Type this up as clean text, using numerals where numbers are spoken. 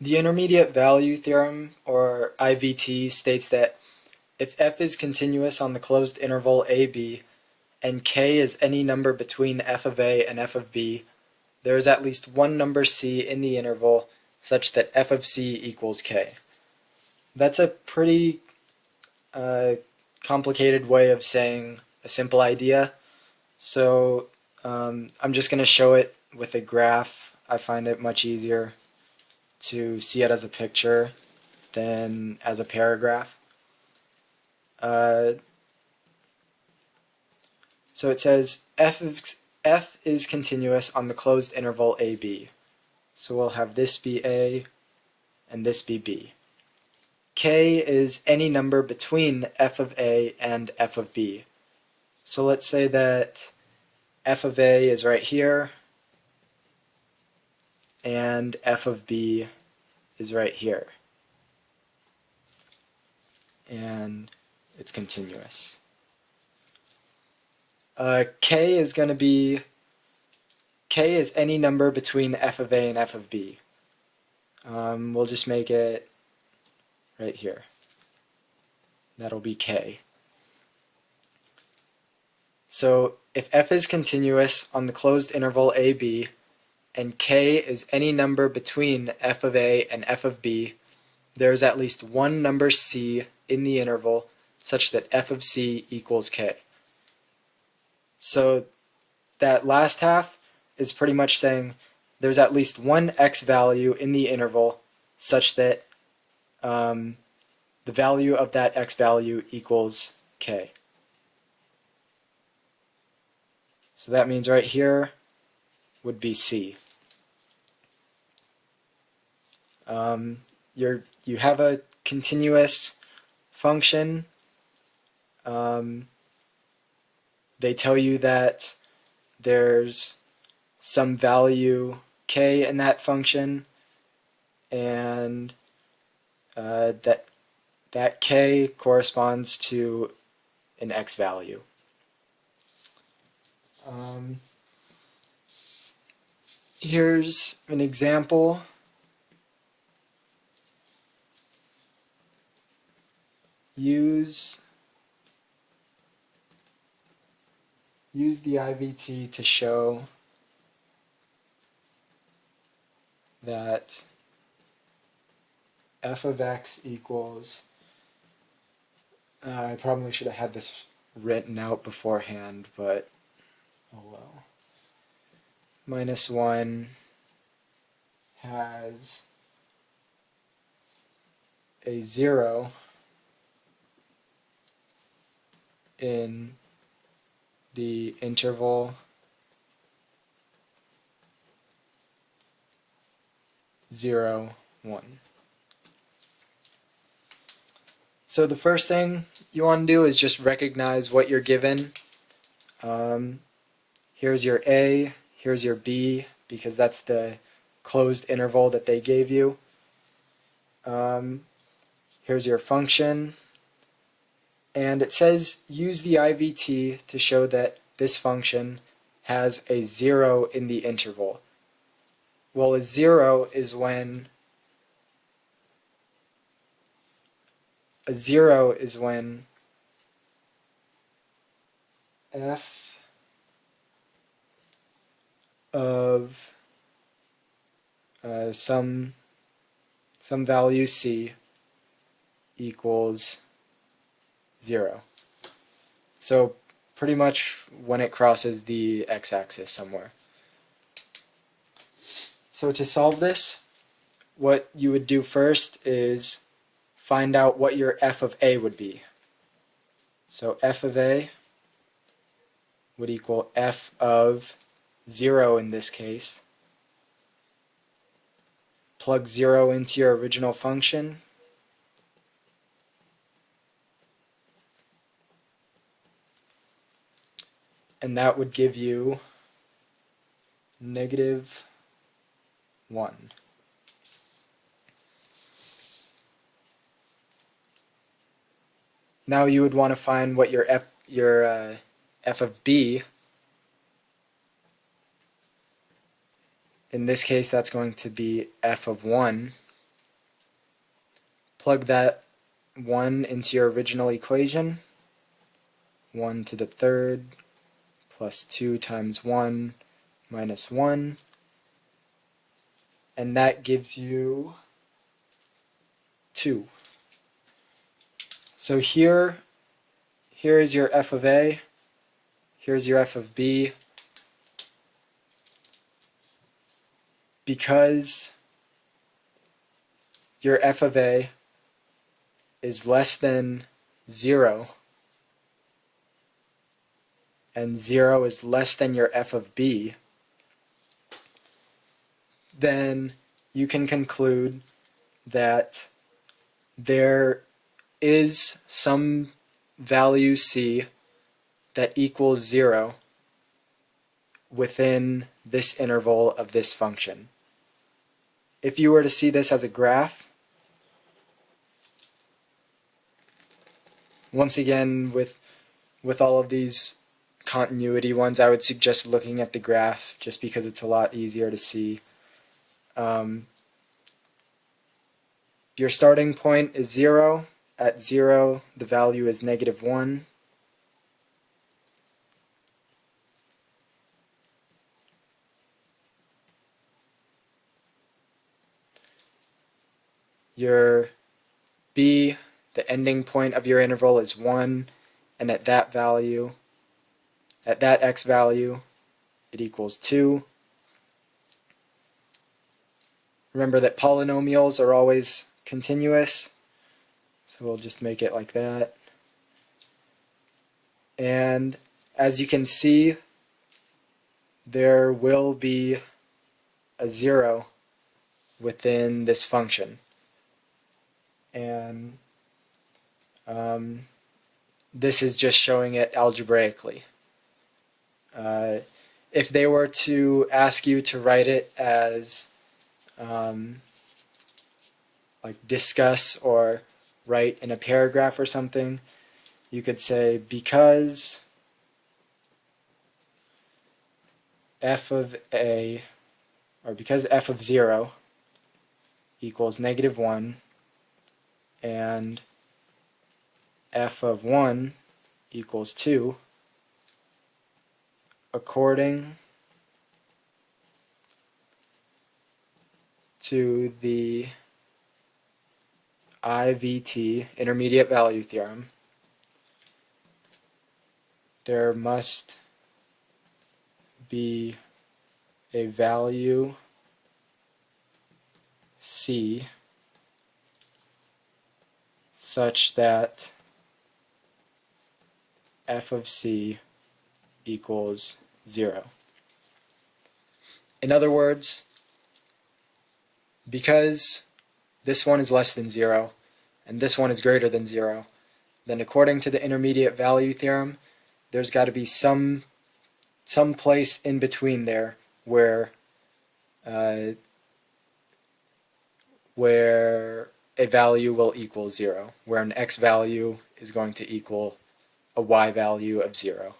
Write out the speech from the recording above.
The Intermediate Value Theorem, or IVT, states that if f is continuous on the closed interval ab, and k is any number between f of a and f of b, there is at least one number c in the interval such that f of c equals k. That's a pretty complicated way of saying a simple idea, so I'm just going to show it with a graph. I find it much easier to see it as a picture than as a paragraph. So it says f is continuous on the closed interval ab. So we'll have this be a and this be b. K is any number between f of a and f of b. So let's say that f of a is right here and f of b is right here. And it's continuous. K is going to be, K is any number between f of a and f of b. We'll just make it right here. That'll be K. So if f is continuous on the closed interval ab, and K is any number between f of a and f of b, there is at least one number c in the interval such that f of c equals k. So that last half is pretty much saying there's at least one x value in the interval such that the value of that x value equals k. So that means right here would be c. You have a continuous function. They tell you that there's some value k in that function, and that k corresponds to an x value. Here's an example. Use the IVT to show that f of x equals, I probably should have had this written out beforehand, but oh well. Minus 1 has a 0 in the interval 0, 1. So the first thing you want to do is just recognize what you're given. Here's your A, here's your B, because that's the closed interval that they gave you. Here's your function. And it says use the IVT to show that this function has a 0 in the interval. Well, a 0 is when f of some value c equals 0. So pretty much when it crosses the x-axis somewhere. So to solve this, what you would do first is find out what your f of a would be. So f of a would equal f of 0 in this case. Plug 0 into your original function. And that would give you negative 1. Now you would want to find what your f of b. In this case, that's going to be f of 1. plug that 1 into your original equation. 1 to the third plus 2 times 1 minus 1. And that gives you 2. So here is your f of a, here's your f of b. Because your f of a is less than 0, and 0 is less than your f of b, then you can conclude that there is some value c that equals 0 within this interval of this function. If you were to see this as a graph, once again with all of these continuity ones, I would suggest looking at the graph just because it's a lot easier to see. Your starting point is 0. At 0, the value is negative 1. Your b, the ending point of your interval, is 1, and at that value, at that x value, it equals 2. Remember that polynomials are always continuous, so we'll just make it like that. And as you can see, there will be a 0 within this function. And this is just showing it algebraically. If they were to ask you to write it as like discuss or write in a paragraph or something, you could say because f of a, or because f of 0 equals negative 1 and f of 1 equals 2, according to the IVT, Intermediate Value Theorem, there must be a value c such that f of c equals 0. In other words, because this one is less than 0 and this one is greater than 0, then according to the Intermediate Value Theorem, there's got to be some place in between there where a value will equal 0, where an x value is going to equal a y value of 0.